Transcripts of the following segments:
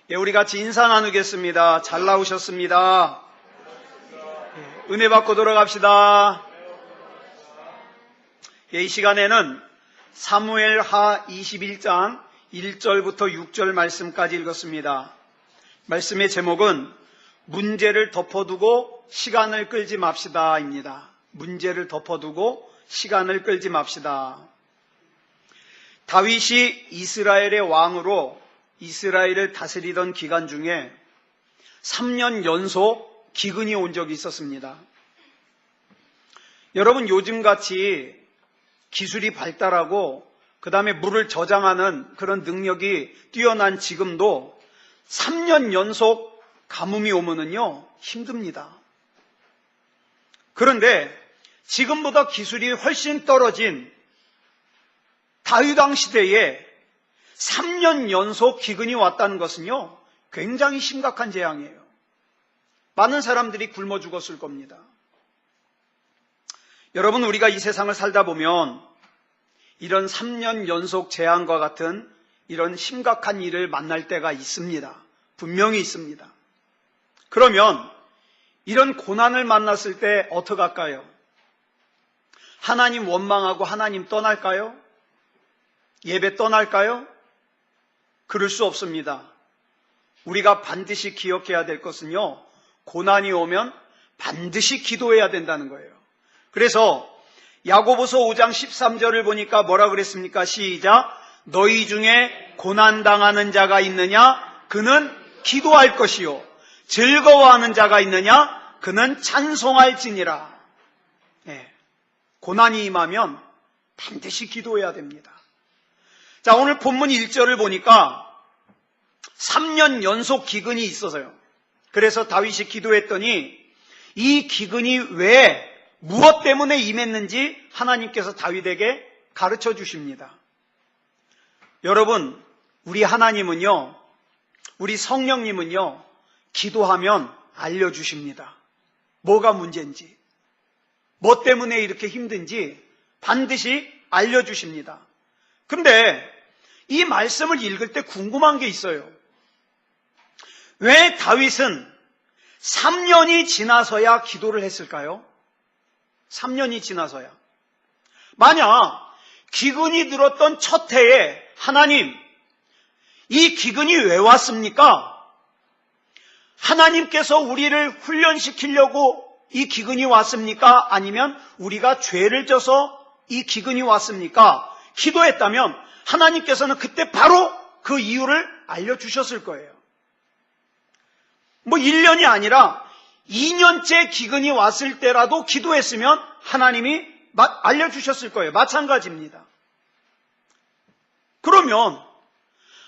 우리 같이 인사 나누겠습니다. 잘 나오셨습니다. 은혜 받고 돌아갑시다. 이 시간에는 사무엘하 21장 1절부터 6절 말씀까지 읽었습니다. 말씀의 제목은 문제를 덮어두고 시간을 끌지 맙시다입니다. 문제를 덮어두고 시간을 끌지 맙시다. 다윗이 이스라엘의 왕으로 이스라엘을 다스리던 기간 중에 3년 연속 기근이 온 적이 있었습니다. 여러분, 요즘같이 기술이 발달하고 그 다음에 물을 저장하는 그런 능력이 뛰어난 지금도 3년 연속 가뭄이 오면은요 힘듭니다. 그런데 지금보다 기술이 훨씬 떨어진 다윗 왕 시대에 3년 연속 기근이 왔다는 것은요 굉장히 심각한 재앙이에요. 많은 사람들이 굶어 죽었을 겁니다. 여러분, 우리가 이 세상을 살다 보면 이런 3년 연속 재앙과 같은 이런 심각한 일을 만날 때가 있습니다. 분명히 있습니다. 그러면 이런 고난을 만났을 때 어떡할까요? 하나님 원망하고 하나님 떠날까요? 예배 떠날까요? 그럴 수 없습니다. 우리가 반드시 기억해야 될 것은요, 고난이 오면 반드시 기도해야 된다는 거예요. 그래서 야고보서 5장 13절을 보니까 뭐라 그랬습니까? 시작. 너희 중에 고난당하는 자가 있느냐? 그는 기도할 것이요. 즐거워하는 자가 있느냐? 그는 찬송할지니라. 고난이 임하면 반드시 기도해야 됩니다. 자, 오늘 본문 1절을 보니까 3년 연속 기근이 있어서요. 그래서 다윗이 기도했더니 이 기근이 왜 무엇 때문에 임했는지 하나님께서 다윗에게 가르쳐 주십니다. 여러분, 우리 하나님은요, 우리 성령님은요, 기도하면 알려주십니다. 뭐가 문제인지, 뭐 때문에 이렇게 힘든지 반드시 알려주십니다. 근데 이 말씀을 읽을 때 궁금한 게 있어요. 왜 다윗은 3년이 지나서야 기도를 했을까요? 3년이 지나서야. 만약 기근이 들었던 첫 해에 하나님, 이 기근이 왜 왔습니까? 하나님께서 우리를 훈련시키려고 이 기근이 왔습니까? 아니면 우리가 죄를 져서 이 기근이 왔습니까? 기도했다면 하나님께서는 그때 바로 그 이유를 알려주셨을 거예요. 1년이 아니라 2년째 기근이 왔을 때라도 기도했으면 하나님이 알려주셨을 거예요. 마찬가지입니다. 그러면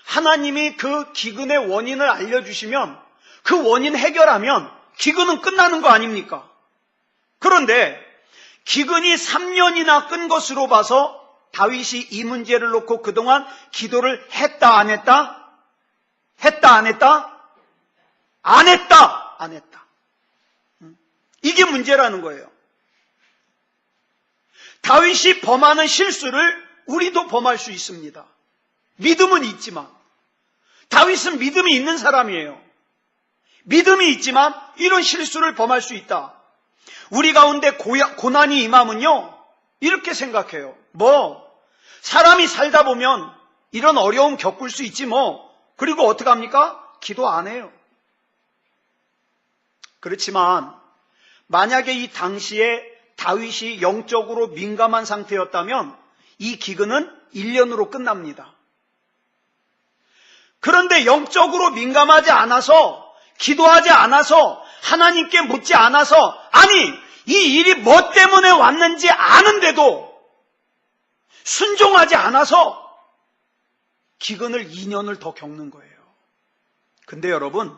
하나님이 그 기근의 원인을 알려주시면 그 원인 해결하면 기근은 끝나는 거 아닙니까? 그런데 기근이 3년이나 끈 것으로 봐서 다윗이 이 문제를 놓고 그동안 기도를 했다 안 했다? 했다 안 했다? 안 했다 안 했다. 이게 문제라는 거예요. 다윗이 범하는 실수를 우리도 범할 수 있습니다. 믿음은 있지만, 다윗은 믿음이 있는 사람이에요. 믿음이 있지만 이런 실수를 범할 수 있다. 우리 가운데 고난이 임하면요 이렇게 생각해요. 사람이 살다 보면 이런 어려움 겪을 수 있지 그리고 어떡합니까? 기도 안 해요. 그렇지만 만약에 이 당시에 다윗이 영적으로 민감한 상태였다면 이 기근은 1년으로 끝납니다. 그런데 영적으로 민감하지 않아서, 기도하지 않아서, 하나님께 묻지 않아서, 아니 이 일이 뭐 때문에 왔는지 아는데도 순종하지 않아서 기근을 2년을 더 겪는 거예요. 근데 여러분,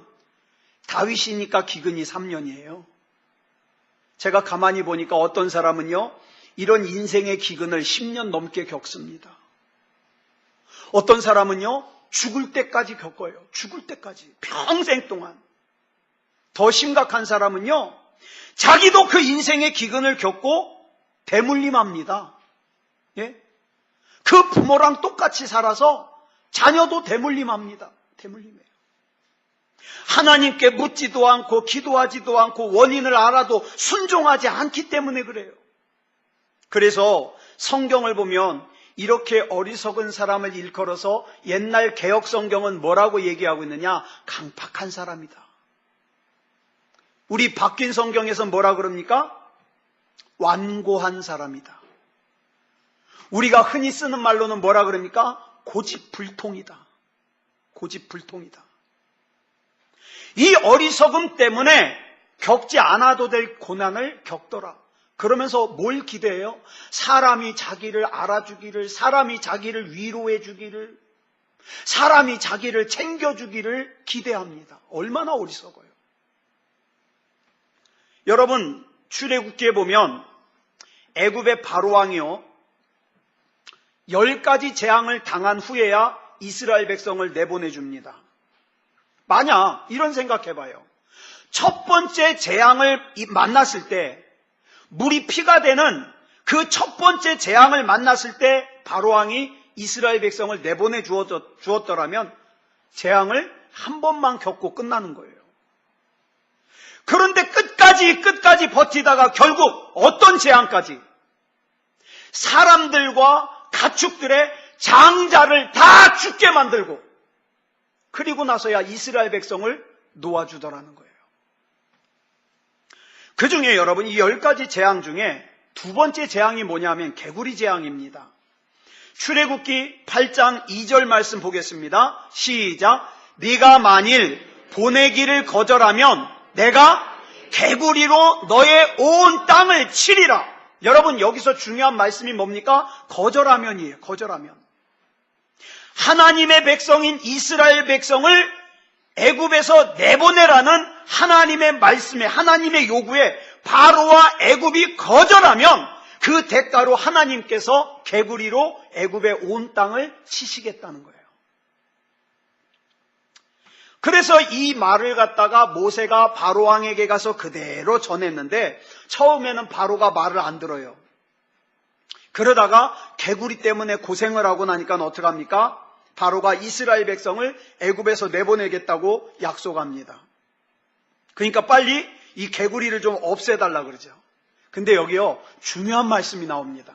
다윗이니까 기근이 3년이에요. 제가 가만히 보니까 어떤 사람은요 이런 인생의 기근을 10년 넘게 겪습니다. 어떤 사람은요 죽을 때까지 겪어요. 죽을 때까지, 평생 동안. 더 심각한 사람은요 자기도 그 인생의 기근을 겪고 대물림합니다. 그 부모랑 똑같이 살아서 자녀도 대물림합니다. 대물림해요. 하나님께 묻지도 않고 기도하지도 않고 원인을 알아도 순종하지 않기 때문에 그래요. 그래서 성경을 보면 이렇게 어리석은 사람을 일컬어서 옛날 개역 성경은 뭐라고 얘기하고 있느냐? 강팍한 사람이다. 우리 바뀐 성경에서 뭐라 그럽니까? 완고한 사람이다. 우리가 흔히 쓰는 말로는 뭐라 그럽니까? 고집불통이다. 고집불통이다. 이 어리석음 때문에 겪지 않아도 될 고난을 겪더라. 그러면서 뭘 기대해요? 사람이 자기를 알아주기를, 사람이 자기를 위로해 주기를, 사람이 자기를 챙겨주기를 기대합니다. 얼마나 어리석어요. 여러분, 출애굽기에 보면 애굽의 바로왕이요 10가지 재앙을 당한 후에야 이스라엘 백성을 내보내줍니다. 만약 이런 생각해봐요. 첫 번째 재앙을 만났을 때 물이 피가 되는 그 첫 번째 재앙을 만났을 때 바로왕이 이스라엘 백성을 내보내 주었더라면 재앙을 한 번만 겪고 끝나는 거예요. 그런데 끝까지 버티다가 결국 어떤 재앙까지? 사람들과 가축들의 장자를 다 죽게 만들고 그리고 나서야 이스라엘 백성을 놓아주더라는 거예요. 그 중에 여러분 이 10가지 재앙 중에 두 번째 재앙이 뭐냐면 개구리 재앙입니다. 출애굽기 8장 2절 말씀 보겠습니다. 시작. 네가 만일 보내기를 거절하면 내가 개구리로 너의 온 땅을 치리라. 여러분 여기서 중요한 말씀이 뭡니까? 거절하면이에요. 거절하면. 하나님의 백성인 이스라엘 백성을 애굽에서 내보내라는 하나님의 말씀에, 하나님의 요구에 바로와 애굽이 거절하면 그 대가로 하나님께서 개구리로 애굽의 온 땅을 치시겠다는 거예요. 그래서 이 말을 갖다가 모세가 바로왕에게 가서 그대로 전했는데 처음에는 바로가 말을 안 들어요. 그러다가 개구리 때문에 고생을 하고 나니까 어떡합니까? 바로가 이스라엘 백성을 애굽에서 내보내겠다고 약속합니다. 그러니까 빨리 이 개구리를 좀 없애달라 그러죠. 근데 여기요 중요한 말씀이 나옵니다.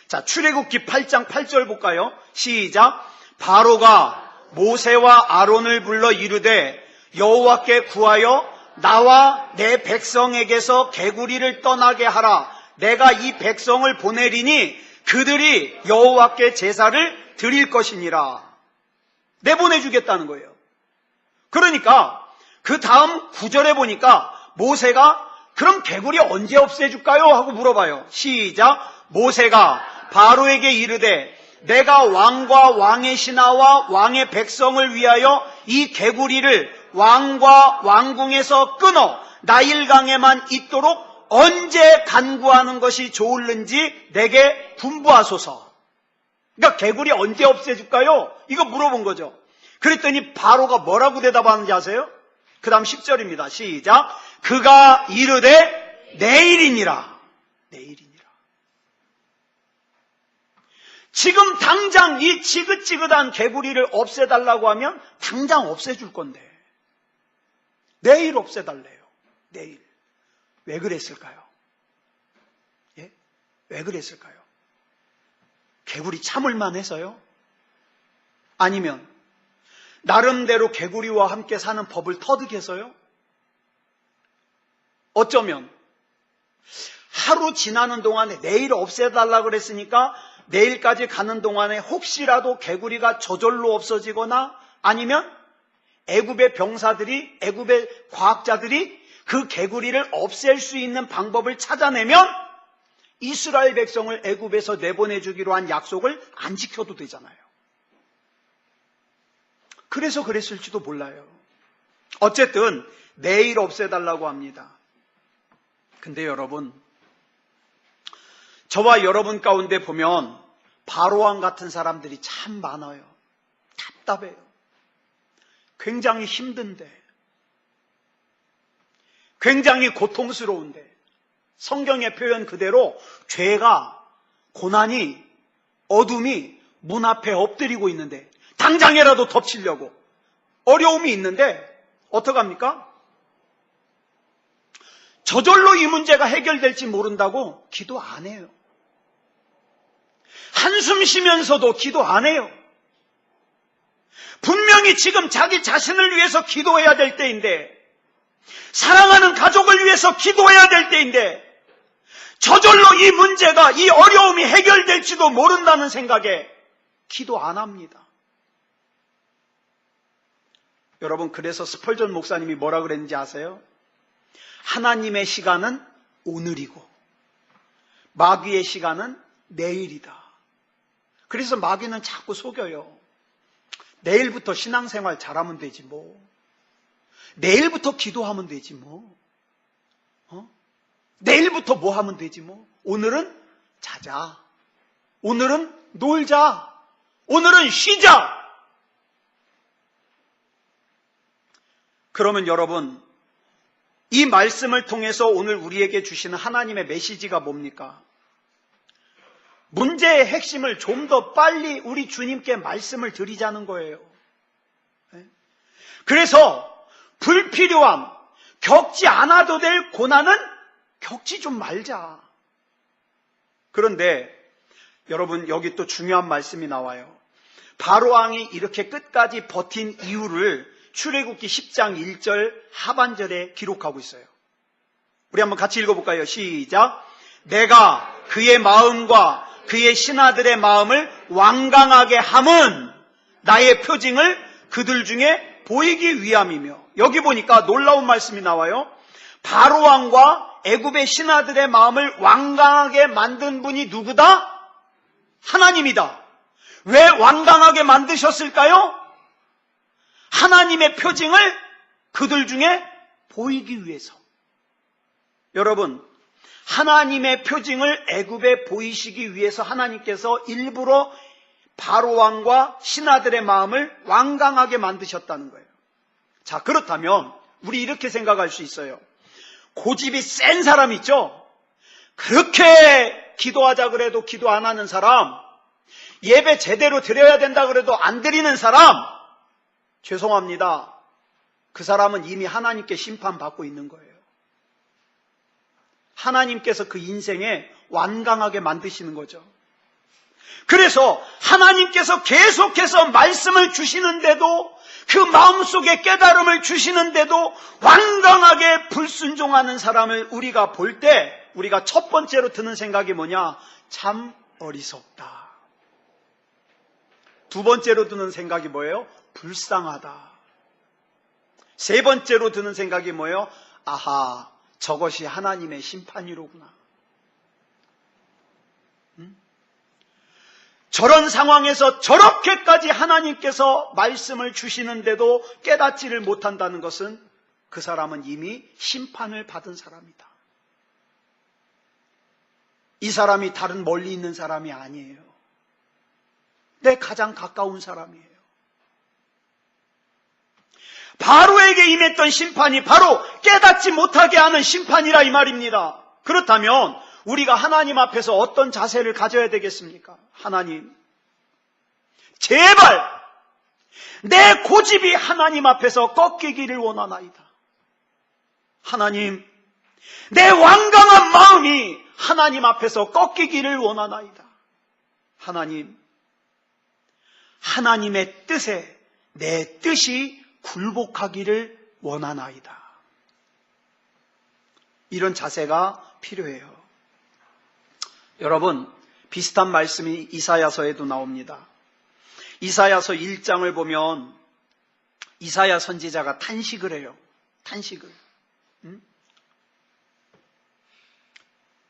자, 출애굽기 8장 8절 볼까요? 시작. 바로가 모세와 아론을 불러 이르되 여호와께 구하여 나와 내 백성에게서 개구리를 떠나게 하라. 내가 이 백성을 보내리니 그들이 여호와께 제사를 드릴 것이니라. 내보내주겠다는 거예요. 그러니까 그 다음 9절에 보니까 모세가 그럼 개구리 언제 없애줄까요? 하고 물어봐요. 시작. 모세가 바로에게 이르되 내가 왕과 왕의 신하와 왕의 백성을 위하여 이 개구리를 왕과 왕궁에서 끊어 나일강에만 있도록 언제 간구하는 것이 좋을는지 내게 분부하소서. 그러니까 개구리 언제 없애줄까요? 이거 물어본 거죠. 그랬더니 바로가 뭐라고 대답하는지 아세요? 그 다음 10절입니다. 시작. 그가 이르되 내일이니라. 내일이니라. 지금 당장 이 지긋지긋한 개구리를 없애달라고 하면 당장 없애줄 건데 내일 없애달래요. 내일. 왜 그랬을까요? 예? 왜 그랬을까요? 개구리 참을만 해서요? 아니면 나름대로 개구리와 함께 사는 법을 터득해서요? 어쩌면 하루 지나는 동안에 내일 없애달라고 그랬으니까 내일까지 가는 동안에 혹시라도 개구리가 저절로 없어지거나 아니면 애굽의 병사들이, 애굽의 과학자들이 그 개구리를 없앨 수 있는 방법을 찾아내면 이스라엘 백성을 애굽에서 내보내주기로 한 약속을 안 지켜도 되잖아요. 그래서 그랬을지도 몰라요. 어쨌든 내일 없애달라고 합니다. 근데 여러분, 저와 여러분 가운데 보면 바로왕 같은 사람들이 참 많아요. 답답해요. 굉장히 힘든데, 굉장히 고통스러운데, 성경의 표현 그대로 죄가, 고난이, 어둠이 문 앞에 엎드리고 있는데 당장이라도 덮치려고 어려움이 있는데 어떡합니까? 저절로 이 문제가 해결될지 모른다고 기도 안 해요. 한숨 쉬면서도 기도 안 해요. 분명히 지금 자기 자신을 위해서 기도해야 될 때인데, 사랑하는 가족을 위해서 기도해야 될 때인데, 저절로 이 문제가, 이 어려움이 해결될지도 모른다는 생각에 기도 안 합니다. 여러분, 그래서 스펄전 목사님이 뭐라 그랬는지 아세요? 하나님의 시간은 오늘이고 마귀의 시간은 내일이다. 그래서 마귀는 자꾸 속여요. 내일부터 신앙생활 잘하면 되지 뭐. 내일부터 기도하면 되지 뭐. 내일부터 뭐 하면 되지 뭐. 오늘은 자자. 오늘은 놀자. 오늘은 쉬자. 그러면 여러분, 이 말씀을 통해서 오늘 우리에게 주시는 하나님의 메시지가 뭡니까? 문제의 핵심을 좀 더 빨리 우리 주님께 말씀을 드리자는 거예요. 그래서 불필요한, 겪지 않아도 될 고난은 겪지 좀 말자. 그런데 여러분, 여기 또 중요한 말씀이 나와요. 바로왕이 이렇게 끝까지 버틴 이유를 출애굽기 10장 1절 하반절에 기록하고 있어요. 우리 한번 같이 읽어볼까요? 시작. 내가 그의 마음과 그의 신하들의 마음을 완강하게 함은 나의 표징을 그들 중에 보이기 위함이며. 여기 보니까 놀라운 말씀이 나와요. 바로왕과 애굽의 신하들의 마음을 완강하게 만든 분이 누구다? 하나님이다. 왜 완강하게 만드셨을까요? 하나님의 표징을 그들 중에 보이기 위해서. 여러분, 하나님의 표징을 애굽에 보이시기 위해서 하나님께서 일부러 바로왕과 신하들의 마음을 완강하게 만드셨다는 거예요. 자, 그렇다면 우리 이렇게 생각할 수 있어요. 고집이 센 사람 있죠? 그렇게 기도하자 그래도 기도 안 하는 사람, 예배 제대로 드려야 된다 그래도 안 드리는 사람, 죄송합니다. 그 사람은 이미 하나님께 심판받고 있는 거예요. 하나님께서 그 인생에 완강하게 만드시는 거죠. 그래서 하나님께서 계속해서 말씀을 주시는데도, 그 마음속에 깨달음을 주시는데도 완강하게 불순종하는 사람을 우리가 볼 때 우리가 첫 번째로 드는 생각이 뭐냐? 참 어리석다. 두 번째로 드는 생각이 뭐예요? 불쌍하다. 세 번째로 드는 생각이 뭐예요? 아하, 저것이 하나님의 심판이로구나. 저런 상황에서 저렇게까지 하나님께서 말씀을 주시는데도 깨닫지를 못한다는 것은 그 사람은 이미 심판을 받은 사람이다. 이 사람이 다른 멀리 있는 사람이 아니에요. 내 가장 가까운 사람이에요. 바로에게 임했던 심판이 바로 깨닫지 못하게 하는 심판이라 이 말입니다. 그렇다면 우리가 하나님 앞에서 어떤 자세를 가져야 되겠습니까? 하나님, 제발 내 고집이 하나님 앞에서 꺾이기를 원하나이다. 하나님, 내 완강한 마음이 하나님 앞에서 꺾이기를 원하나이다. 하나님, 하나님의 뜻에 내 뜻이 굴복하기를 원하나이다. 이런 자세가 필요해요. 여러분, 비슷한 말씀이 이사야서에도 나옵니다. 이사야서 1장을 보면 이사야 선지자가 탄식을 해요. 탄식을.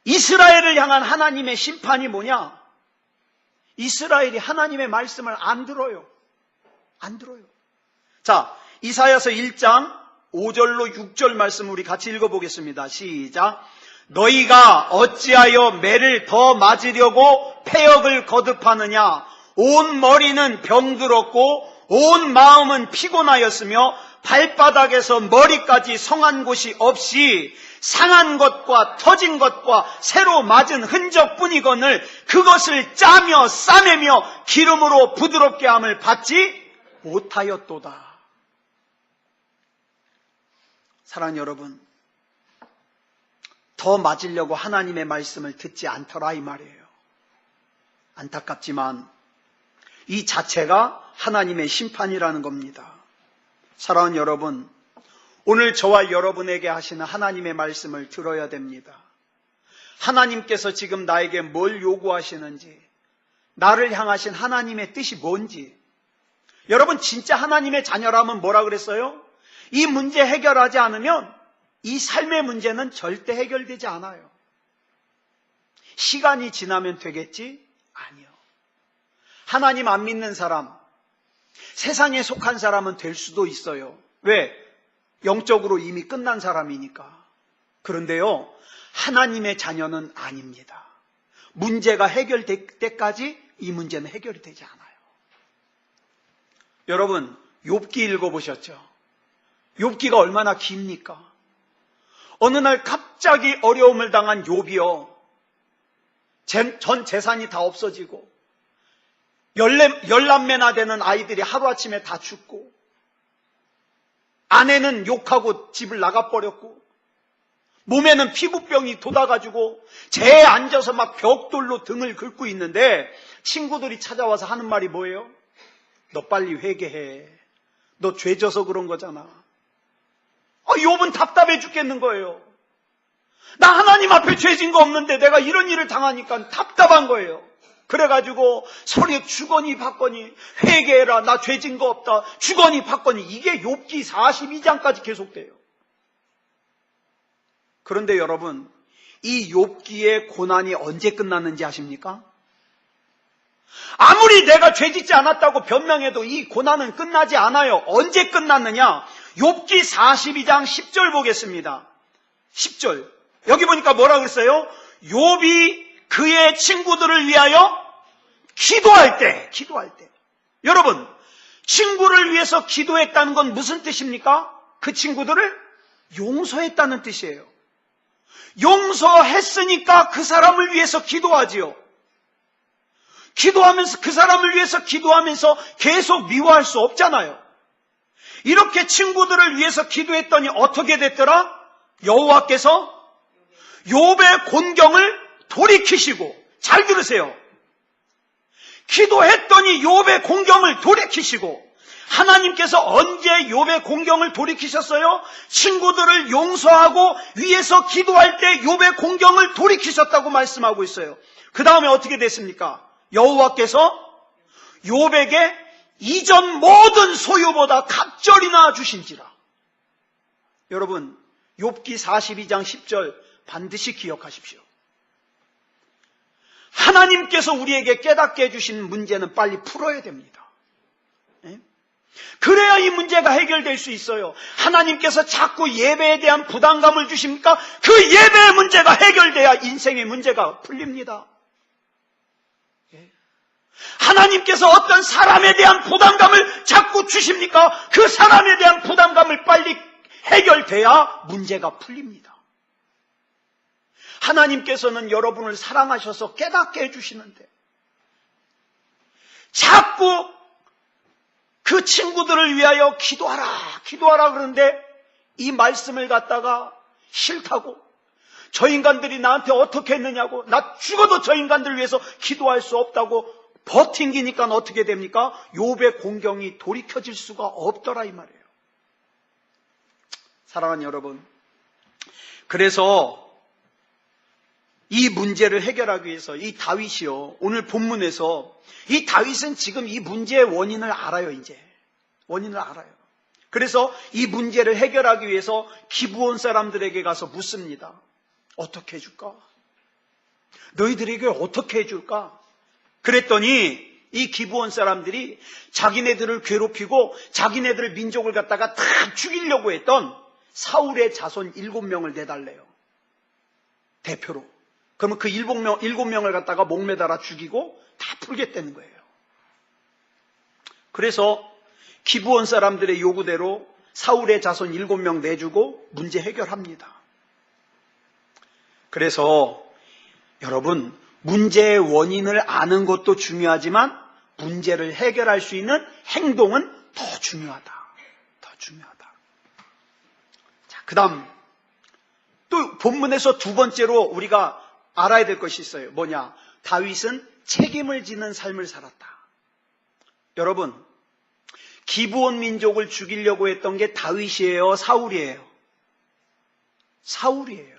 이스라엘을 향한 하나님의 심판이 뭐냐? 이스라엘이 하나님의 말씀을 안 들어요. 안 들어요. 자, 이사야서 1장 5절로 6절 말씀 우리 같이 읽어보겠습니다. 시작. 너희가 어찌하여 매를 더 맞으려고 패역을 거듭하느냐? 온 머리는 병들었고 온 마음은 피곤하였으며 발바닥에서 머리까지 성한 곳이 없이 상한 것과 터진 것과 새로 맞은 흔적뿐이거늘 그것을 짜며 싸매며 기름으로 부드럽게 함을 받지 못하였도다. 사랑하는 여러분, 더 맞으려고 하나님의 말씀을 듣지 않더라 이 말이에요. 안타깝지만 이 자체가 하나님의 심판이라는 겁니다. 사랑하는 여러분, 오늘 저와 여러분에게 하시는 하나님의 말씀을 들어야 됩니다. 하나님께서 지금 나에게 뭘 요구하시는지, 나를 향하신 하나님의 뜻이 뭔지, 여러분 진짜 하나님의 자녀라면 뭐라 그랬어요? 이 문제 해결하지 않으면 이 삶의 문제는 절대 해결되지 않아요. 시간이 지나면 되겠지? 아니요. 하나님 안 믿는 사람, 세상에 속한 사람은 될 수도 있어요. 왜? 영적으로 이미 끝난 사람이니까. 그런데요, 하나님의 자녀는 아닙니다. 문제가 해결될 때까지 이 문제는 해결이 되지 않아요. 여러분, 욥기 읽어보셨죠? 욥기가 얼마나 깁니까? 어느 날 갑자기 어려움을 당한 욥이요, 전 재산이 다 없어지고 10남매나 되는 아이들이 하루아침에 다 죽고, 아내는 욕하고 집을 나가버렸고, 몸에는 피부병이 돋아가지고 재에 앉아서 막 벽돌로 등을 긁고 있는데 친구들이 찾아와서 하는 말이 뭐예요? 너 빨리 회개해. 너 죄져서 그런 거잖아. 욥은 답답해 죽겠는 거예요. 나 하나님 앞에 죄진 거 없는데 내가 이런 일을 당하니까 답답한 거예요. 그래가지고 서로 주거니 받거니, 회개해라, 나 죄진 거 없다, 주거니 받거니, 이게 욥기 42장까지 계속돼요. 그런데 여러분, 이 욥기의 고난이 언제 끝났는지 아십니까? 아무리 내가 죄짓지 않았다고 변명해도 이 고난은 끝나지 않아요. 언제 끝났느냐? 욥기 42장 10절 보겠습니다. 10절. 여기 보니까 뭐라 그랬어요? 욥이 그의 친구들을 위하여 기도할 때. 여러분, 친구를 위해서 기도했다는 건 무슨 뜻입니까? 그 친구들을 용서했다는 뜻이에요. 용서했으니까 그 사람을 위해서 기도하지요. 기도하면서, 그 사람을 위해서 기도하면서 계속 미워할 수 없잖아요. 이렇게 친구들을 위해서 기도했더니 어떻게 됐더라? 여호와께서 욥의 곤경을 돌이키시고, 잘 들으세요. 기도했더니 욥의 곤경을 돌이키시고, 하나님께서 언제 욥의 곤경을 돌이키셨어요? 친구들을 용서하고 위해서 기도할 때 욥의 곤경을 돌이키셨다고 말씀하고 있어요. 그 다음에 어떻게 됐습니까? 여호와께서 욥에게 이전 모든 소유보다 갑절이나 주신지라. 여러분, 욥기 42장 10절 반드시 기억하십시오. 하나님께서 우리에게 깨닫게 해주신 문제는 빨리 풀어야 됩니다. 그래야 이 문제가 해결될 수 있어요. 하나님께서 자꾸 예배에 대한 부담감을 주십니까? 그 예배의 문제가 해결돼야 인생의 문제가 풀립니다. 하나님께서 어떤 사람에 대한 부담감을 자꾸 주십니까? 그 사람에 대한 부담감을 빨리 해결돼야 문제가 풀립니다. 하나님께서는 여러분을 사랑하셔서 깨닫게 해주시는데 자꾸 그 친구들을 위하여 기도하라 그러는데 이 말씀을 갖다가 싫다고, 저 인간들이 나한테 어떻게 했느냐고, 나 죽어도 저 인간들을 위해서 기도할 수 없다고 버팅기니까 어떻게 됩니까? 욥의 곤경이 돌이켜질 수가 없더라 이 말이에요. 사랑하는 여러분, 그래서 이 문제를 해결하기 위해서 이 다윗이요, 오늘 본문에서 이 다윗은 지금 이 문제의 원인을 알아요. 이제 원인을 알아요. 그래서 이 문제를 해결하기 위해서 기브온 사람들에게 가서 묻습니다. 어떻게 해줄까? 너희들에게 어떻게 해줄까? 그랬더니 이 기브온 사람들이 자기네들을 괴롭히고 자기네들 민족을 갖다가 다 죽이려고 했던 사울의 자손 7명을 내달래요. 대표로. 그러면 그 7명을 갖다가 목매달아 죽이고 다 풀겠다는 거예요. 그래서 기브온 사람들의 요구대로 사울의 자손 7명 내주고 문제 해결합니다. 그래서 여러분, 문제의 원인을 아는 것도 중요하지만 문제를 해결할 수 있는 행동은 더 중요하다. 더 중요하다. 자, 그 다음 또 본문에서 두 번째로 우리가 알아야 될 것이 있어요. 뭐냐? 다윗은 책임을 지는 삶을 살았다. 여러분, 기브온 민족을 죽이려고 했던 게 다윗이에요? 사울이에요? 사울이에요.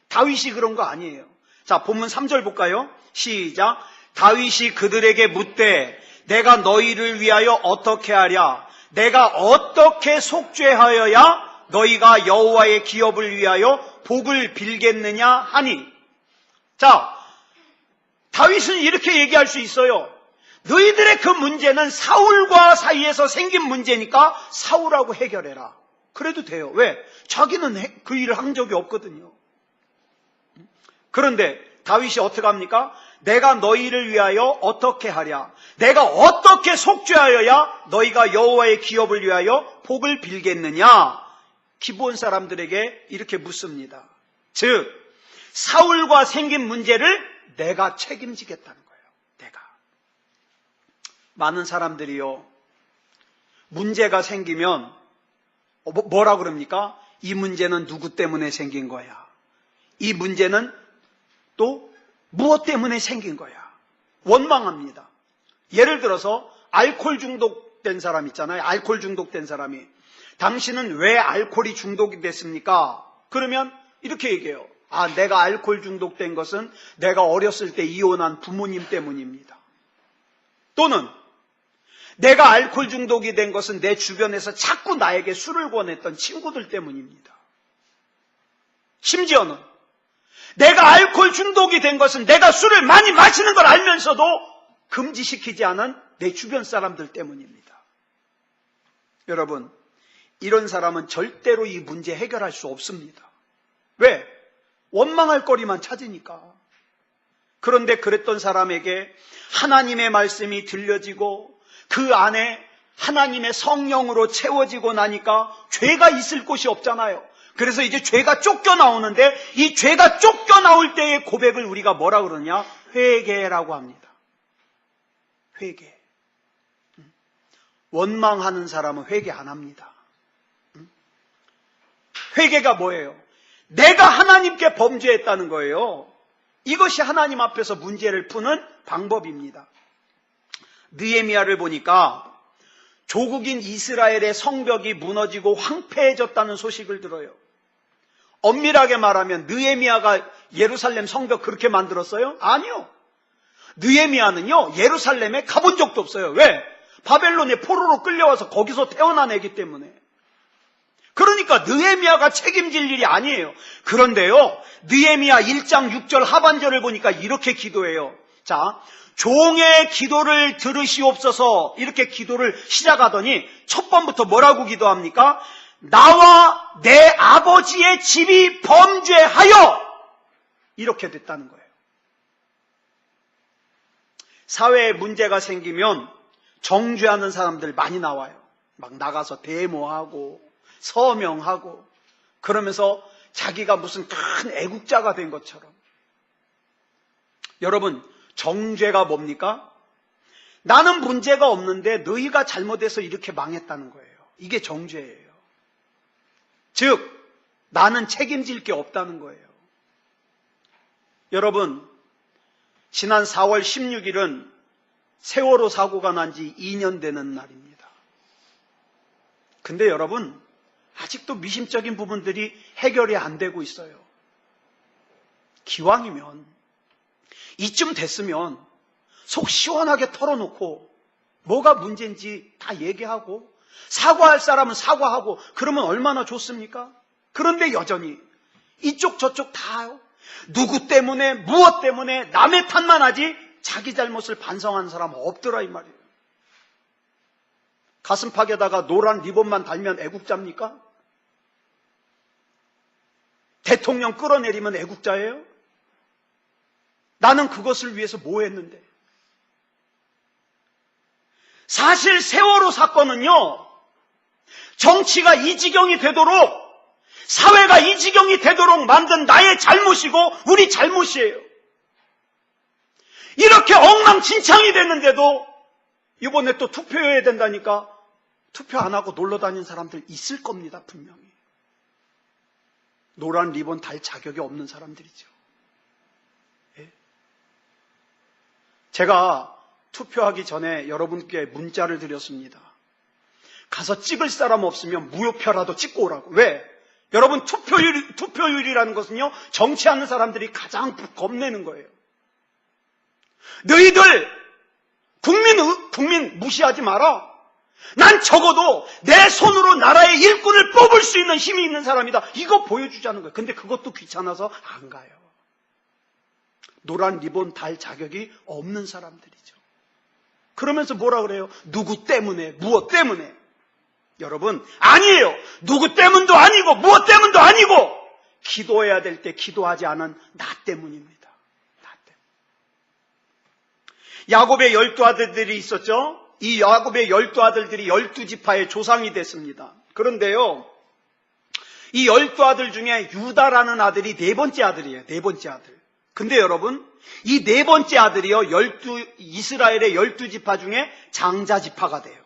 다윗이 그런 거 아니에요. 자, 본문 3절 볼까요? 시작. 다윗이 그들에게 묻되 내가 너희를 위하여 어떻게 하랴? 내가 어떻게 속죄하여야 너희가 여호와의 기업을 위하여 복을 빌겠느냐 하니. 자, 다윗은 이렇게 얘기할 수 있어요. 너희들의 그 문제는 사울과 사이에서 생긴 문제니까 사울하고 해결해라. 그래도 돼요. 왜? 자기는 그 일을 한 적이 없거든요. 그런데 다윗이 어떻게 합니까? 내가 너희를 위하여 어떻게 하랴? 내가 어떻게 속죄하여야 너희가 여호와의 기업을 위하여 복을 빌겠느냐? 기브온 사람들에게 이렇게 묻습니다. 즉, 사울과 생긴 문제를 내가 책임지겠다는 거예요. 내가. 많은 사람들이요, 문제가 생기면 뭐라 그럽니까? 이 문제는 누구 때문에 생긴 거야? 이 문제는 또 무엇 때문에 생긴 거야? 원망합니다. 예를 들어서 알코올 중독된 사람 있잖아요. 알코올 중독된 사람이 당신은 왜 알코올이 중독이 됐습니까? 그러면 이렇게 얘기해요. 아, 내가 알코올 중독된 것은 내가 어렸을 때 이혼한 부모님 때문입니다. 또는 내가 알코올 중독이 된 것은 내 주변에서 자꾸 나에게 술을 권했던 친구들 때문입니다. 심지어는 내가 알코올 중독이 된 것은 내가 술을 많이 마시는 걸 알면서도 금지시키지 않은 내 주변 사람들 때문입니다. 여러분, 이런 사람은 절대로 이 문제 해결할 수 없습니다. 왜? 원망할 거리만 찾으니까. 그런데 그랬던 사람에게 하나님의 말씀이 들려지고 그 안에 하나님의 성령으로 채워지고 나니까 죄가 있을 곳이 없잖아요. 그래서 이제 죄가 쫓겨나오는데 이 죄가 쫓겨나올 때의 고백을 우리가 뭐라 그러냐? 회개라고 합니다. 회개. 원망하는 사람은 회개 안 합니다. 회개가 뭐예요? 내가 하나님께 범죄했다는 거예요. 이것이 하나님 앞에서 문제를 푸는 방법입니다. 느헤미야를 보니까 조국인 이스라엘의 성벽이 무너지고 황폐해졌다는 소식을 들어요. 엄밀하게 말하면 느헤미야가 예루살렘 성벽 그렇게 만들었어요? 아니요. 느헤미야는요, 예루살렘에 가본 적도 없어요. 왜? 바벨론에 포로로 끌려와서 거기서 태어난 애기 때문에. 그러니까 느헤미야가 책임질 일이 아니에요. 그런데요, 느헤미야 1장 6절 하반절을 보니까 이렇게 기도해요. 자, 종의 기도를 들으시옵소서, 이렇게 기도를 시작하더니 첫 번부터 뭐라고 기도합니까? 나와 내 아버지의 집이 범죄하여 이렇게 됐다는 거예요. 사회에 문제가 생기면 정죄하는 사람들 많이 나와요. 막 나가서 데모하고 서명하고 그러면서 자기가 무슨 큰 애국자가 된 것처럼. 여러분, 정죄가 뭡니까? 나는 문제가 없는데 너희가 잘못해서 이렇게 망했다는 거예요. 이게 정죄예요. 즉, 나는 책임질 게 없다는 거예요. 여러분, 지난 4월 16일은 세월호 사고가 난 지 2년 되는 날입니다. 근데 여러분, 아직도 미심적인 부분들이 해결이 안 되고 있어요. 기왕이면 이쯤 됐으면 속 시원하게 털어놓고 뭐가 문제인지 다 얘기하고 사과할 사람은 사과하고 그러면 얼마나 좋습니까? 그런데 여전히 이쪽 저쪽 다 누구 때문에 무엇 때문에 남의 탓만 하지 자기 잘못을 반성하는 사람은 없더라 이 말이에요. 가슴팍에다가 노란 리본만 달면 애국자입니까? 대통령 끌어내리면 애국자예요? 나는 그것을 위해서 뭐 했는데? 사실 세월호 사건은요, 정치가 이 지경이 되도록, 사회가 이 지경이 되도록 만든 나의 잘못이고 우리 잘못이에요. 이렇게 엉망진창이 됐는데도 이번에 또 투표해야 된다니까 투표 안 하고 놀러 다니는 사람들 있을 겁니다, 분명히. 노란 리본 달 자격이 없는 사람들이죠. 예? 제가 투표하기 전에 여러분께 문자를 드렸습니다. 가서 찍을 사람 없으면 무효표라도 찍고 오라고. 왜? 여러분, 투표율이라는 것은요, 정치하는 사람들이 가장 겁내는 거예요. 너희들 국민 무시하지 마라. 난 적어도 내 손으로 나라의 일꾼을 뽑을 수 있는 힘이 있는 사람이다. 이거 보여주자는 거예요. 근데 그것도 귀찮아서 안 가요. 노란 리본 달 자격이 없는 사람들이죠. 그러면서 뭐라 그래요? 누구 때문에, 무엇 때문에. 여러분, 아니에요. 누구 때문도 아니고 무엇 때문도 아니고 기도해야 될 때 기도하지 않은 나 때문입니다. 나 때문. 야곱의 12아들들이 있었죠. 이 야곱의 12아들들이 12지파의 조상이 됐습니다. 그런데요, 이 12아들 중에 유다라는 아들이 네 번째 아들이에요. 네 번째 아들. 근데 여러분, 이 네 번째 아들이요, 이스라엘의 12지파 중에 장자지파가 돼요.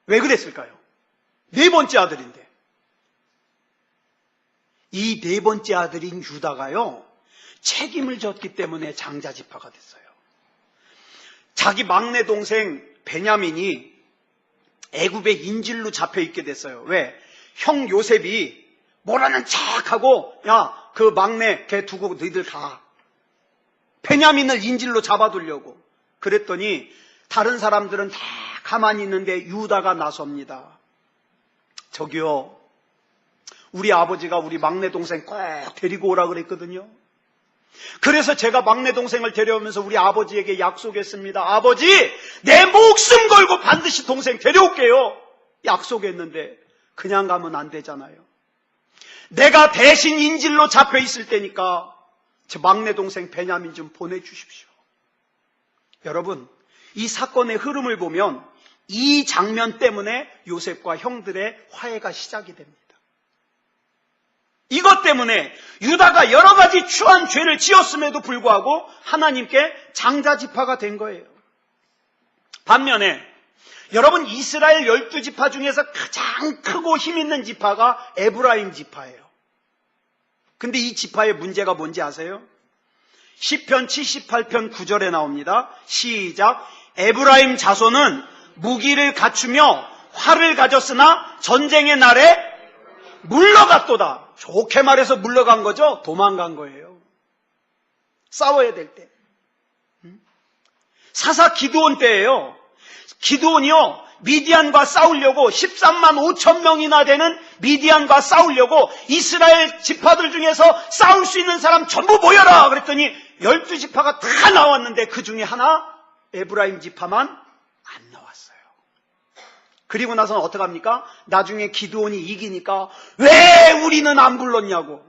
왜 그랬을까요? 네 번째 아들인데. 이 네 번째 아들인 유다가요, 책임을 졌기 때문에 장자지파가 됐어요. 자기 막내 동생 베냐민이 애굽의 인질로 잡혀 있게 됐어요. 왜? 형 요셉이 뭐라는 척하고, 야, 그 막내 걔 두고 너희들 가. 베냐민을 인질로 잡아두려고. 그랬더니 다른 사람들은 다 가만히 있는데 유다가 나섭니다. 저기요, 우리 아버지가 우리 막내 동생 꼭 데리고 오라 그랬거든요. 그래서 제가 막내 동생을 데려오면서 우리 아버지에게 약속했습니다. 아버지, 내 목숨 걸고 반드시 동생 데려올게요. 약속했는데 그냥 가면 안 되잖아요. 내가 대신 인질로 잡혀 있을 때니까 제 막내 동생 베냐민 좀 보내주십시오. 여러분, 이 사건의 흐름을 보면 이 장면 때문에 요셉과 형들의 화해가 시작이 됩니다. 이것 때문에 유다가 여러 가지 추한 죄를 지었음에도 불구하고 하나님께 장자지파가 된 거예요. 반면에 여러분, 이스라엘 12지파 중에서 가장 크고 힘 있는 지파가 에브라임 지파예요. 근데 이 지파의 문제가 뭔지 아세요? 시편 78편 9절에 나옵니다. 시작. 에브라임 자손은 무기를 갖추며 활을 가졌으나 전쟁의 날에 물러갔도다. 좋게 말해서 물러간 거죠. 도망간 거예요. 싸워야 될 때. 사사 기드온 때예요. 기드온이요, 미디안과 싸우려고 13만 5천 명이나 되는 미디안과 싸우려고 이스라엘 지파들 중에서 싸울 수 있는 사람 전부 모여라 그랬더니 12지파가 다 나왔는데 그 중에 하나 에브라임 지파만 안 나왔어요. 그리고 나서는 어떡합니까? 나중에 기드온이 이기니까 왜 우리는 안 불렀냐고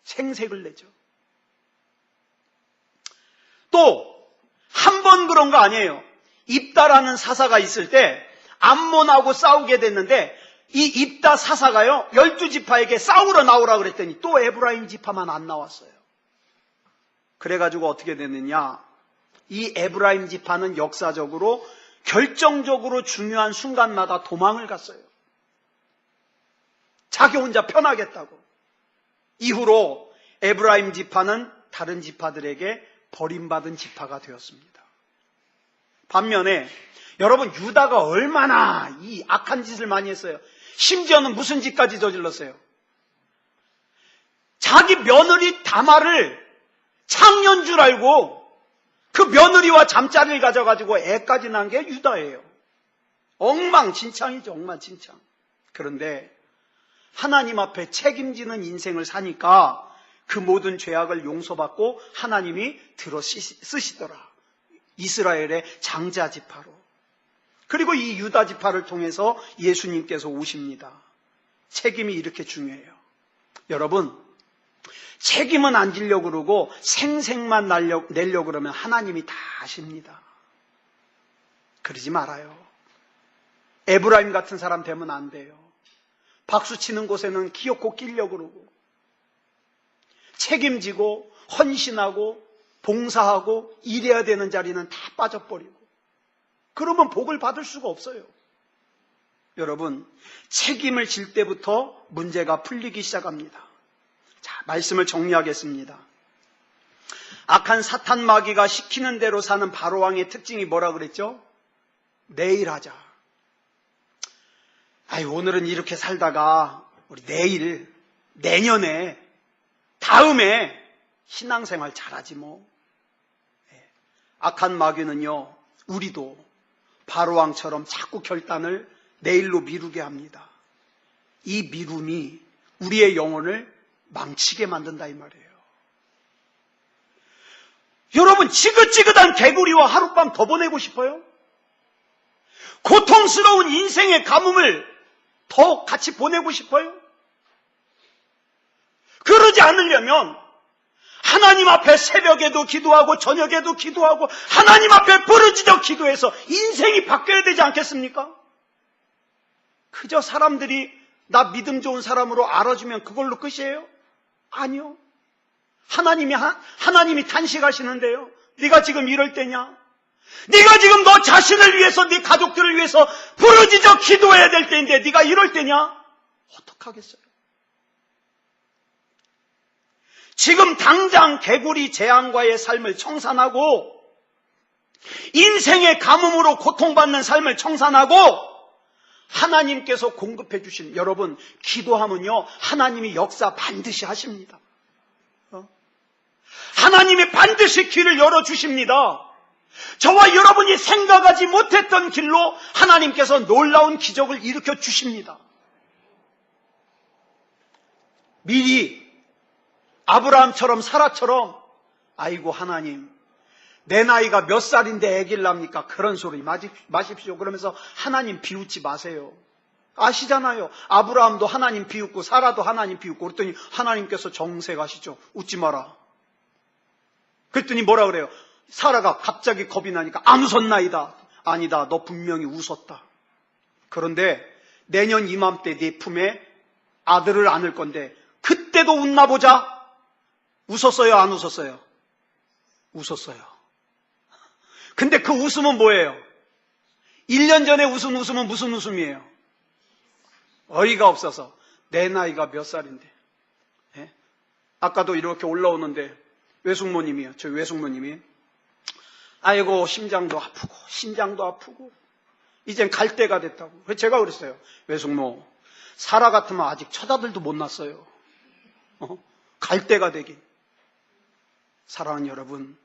생색을 내죠. 또 한 번 그런 거 아니에요. 입다라는 사사가 있을 때 암몬하고 싸우게 됐는데 이 입다 사사가요, 12지파에게 싸우러 나오라 그랬더니 또 에브라임 지파만 안 나왔어요. 그래가지고 어떻게 됐느냐, 이 에브라임 지파는 역사적으로 결정적으로 중요한 순간마다 도망을 갔어요. 자기 혼자 편하겠다고. 이후로 에브라임 지파는 다른 지파들에게 버림받은 지파가 되었습니다. 반면에 여러분, 유다가 얼마나 이 악한 짓을 많이 했어요. 심지어는 무슨 짓까지 저질렀어요. 자기 며느리 다말을 창녀인 줄 알고 그 며느리와 잠자리를 가져가지고 애까지 낳은 게 유다예요. 엉망진창이죠, 엉망진창. 그런데 하나님 앞에 책임지는 인생을 사니까 그 모든 죄악을 용서받고 하나님이 들어 쓰시더라. 이스라엘의 장자지파로. 그리고 이 유다지파를 통해서 예수님께서 오십니다. 책임이 이렇게 중요해요. 여러분, 책임은 안 지려고 그러고 생색만 내려고 그러면 하나님이 다 아십니다. 그러지 말아요. 에브라임 같은 사람 되면 안 돼요. 박수 치는 곳에는 기어코 끼려고 그러고, 책임지고 헌신하고 봉사하고 일해야 되는 자리는 다 빠져버리고, 그러면 복을 받을 수가 없어요. 여러분, 책임을 질 때부터 문제가 풀리기 시작합니다. 말씀을 정리하겠습니다. 악한 사탄 마귀가 시키는 대로 사는 바로왕의 특징이 뭐라 그랬죠? 내일 하자. 오늘은 이렇게 살다가 우리 내일, 내년에, 다음에 신앙생활 잘하지 뭐. 악한 마귀는요, 우리도 바로왕처럼 자꾸 결단을 내일로 미루게 합니다. 이 미rum이 우리의 영혼을 망치게 만든다 이 말이에요. 여러분, 지긋지긋한 개구리와 하룻밤 더 보내고 싶어요? 고통스러운 인생의 가뭄을 더 같이 보내고 싶어요? 그러지 않으려면 하나님 앞에 새벽에도 기도하고 저녁에도 기도하고 하나님 앞에 부르짖어 기도해서 인생이 바뀌어야 되지 않겠습니까? 그저 사람들이 나 믿음 좋은 사람으로 알아주면 그걸로 끝이에요? 아니요. 하나님이 탄식하시는데요. 네가 지금 이럴 때냐? 네가 지금 너 자신을 위해서, 네 가족들을 위해서 부르짖어 기도해야 될 때인데 네가 이럴 때냐? 어떡하겠어요? 지금 당장 개구리 재앙과의 삶을 청산하고 인생의 가뭄으로 고통받는 삶을 청산하고 하나님께서 공급해 주신, 여러분, 기도하면요 하나님이 역사 반드시 하십니다. 하나님이 반드시 길을 열어주십니다. 저와 여러분이 생각하지 못했던 길로 하나님께서 놀라운 기적을 일으켜 주십니다. 미리 아브라함처럼 사라처럼 아이고 하나님, 내 나이가 몇 살인데 애기를 낳습니까? 그런 소리 마십시오. 그러면서 하나님 비웃지 마세요. 아시잖아요. 아브라함도 하나님 비웃고 사라도 하나님 비웃고 그랬더니 하나님께서 정색하시죠. 웃지 마라. 그랬더니 뭐라 그래요? 사라가 갑자기 겁이 나니까 안 웃었나이다. 아니다, 너 분명히 웃었다. 그런데 내년 이맘때 네 품에 아들을 안을 건데 그때도 웃나 보자. 웃었어요, 안 웃었어요? 웃었어요. 근데 그 웃음은 뭐예요? 1년 전에 웃은 웃음은 무슨 웃음이에요? 어이가 없어서. 내 나이가 몇 살인데. 예? 아까도 이렇게 올라오는데 외숙모님이요. 저희 외숙모님이 아이고 심장도 아프고 이젠 갈 때가 됐다고. 그래서 제가 그랬어요. 외숙모, 사라 같으면 아직 처자들도 못 낳았어요. 갈 때가 되긴. 사랑하는 여러분,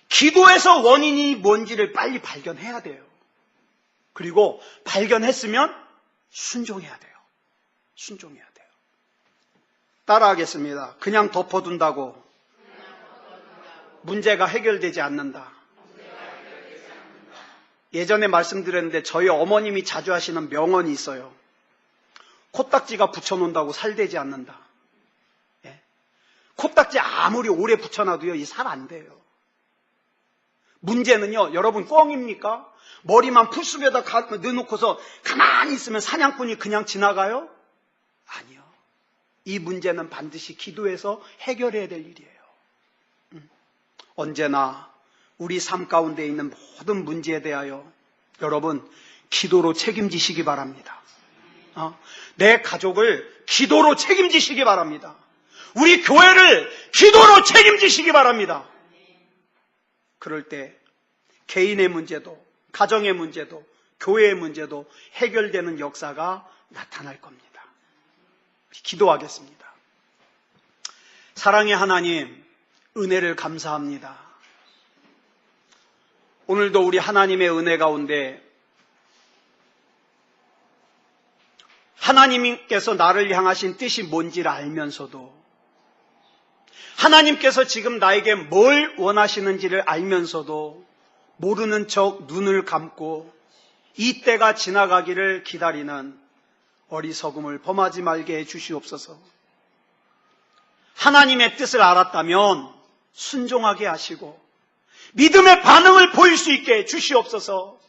기도에서 원인이 뭔지를 빨리 발견해야 돼요. 그리고 발견했으면 순종해야 돼요. 순종해야 돼요. 따라하겠습니다. 그냥 덮어둔다고 문제가 해결되지 않는다. 예전에 말씀드렸는데 저희 어머님이 자주 하시는 명언이 있어요. 코딱지가 붙여놓는다고 살되지 않는다. 예? 코딱지 아무리 오래 붙여놔도요, 이 살 안 돼요. 문제는요, 여러분 뻥입니까? 머리만 풀숲에다 넣어놓고서 가만히 있으면 사냥꾼이 그냥 지나가요? 아니요. 이 문제는 반드시 기도해서 해결해야 될 일이에요. 언제나 우리 삶 가운데 있는 모든 문제에 대하여 여러분 기도로 책임지시기 바랍니다. 내 가족을 기도로 책임지시기 바랍니다. 우리 교회를 기도로 책임지시기 바랍니다. 그럴 때 개인의 문제도, 가정의 문제도, 교회의 문제도 해결되는 역사가 나타날 겁니다. 기도하겠습니다. 사랑의 하나님, 은혜를 감사합니다. 오늘도 우리 하나님의 은혜 가운데 하나님께서 나를 향하신 뜻이 뭔지를 알면서도, 하나님께서 지금 나에게 뭘 원하시는지를 알면서도 모르는 척 눈을 감고 이 때가 지나가기를 기다리는 어리석음을 범하지 말게 해주시옵소서. 하나님의 뜻을 알았다면 순종하게 하시고 믿음의 반응을 보일 수 있게 해주시옵소서.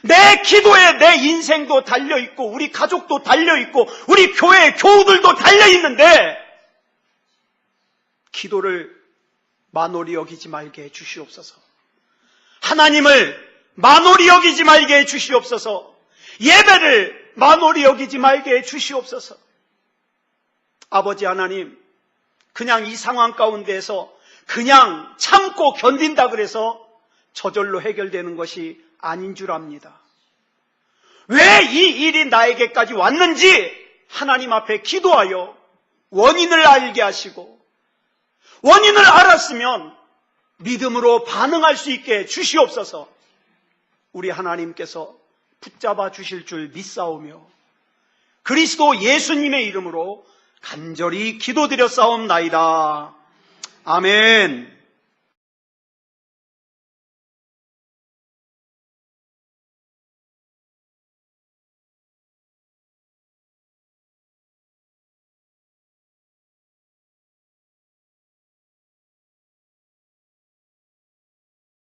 내 기도에 내 인생도 달려있고 우리 가족도 달려있고 우리 교회의 교우들도 달려있는데 기도를 만홀히 여기지 말게 해주시옵소서. 하나님을 만홀히 여기지 말게 해주시옵소서. 예배를 만홀히 여기지 말게 해주시옵소서. 아버지 하나님, 그냥 이 상황 가운데에서 그냥 참고 견딘다 그래서 저절로 해결되는 것이 아닌 줄 압니다. 왜 이 일이 나에게까지 왔는지 하나님 앞에 기도하여 원인을 알게 하시고, 원인을 알았으면 믿음으로 반응할 수 있게 주시옵소서. 우리 하나님께서 붙잡아 주실 줄 믿사오며 그리스도 예수님의 이름으로 간절히 기도드렸사옵나이다. 아멘.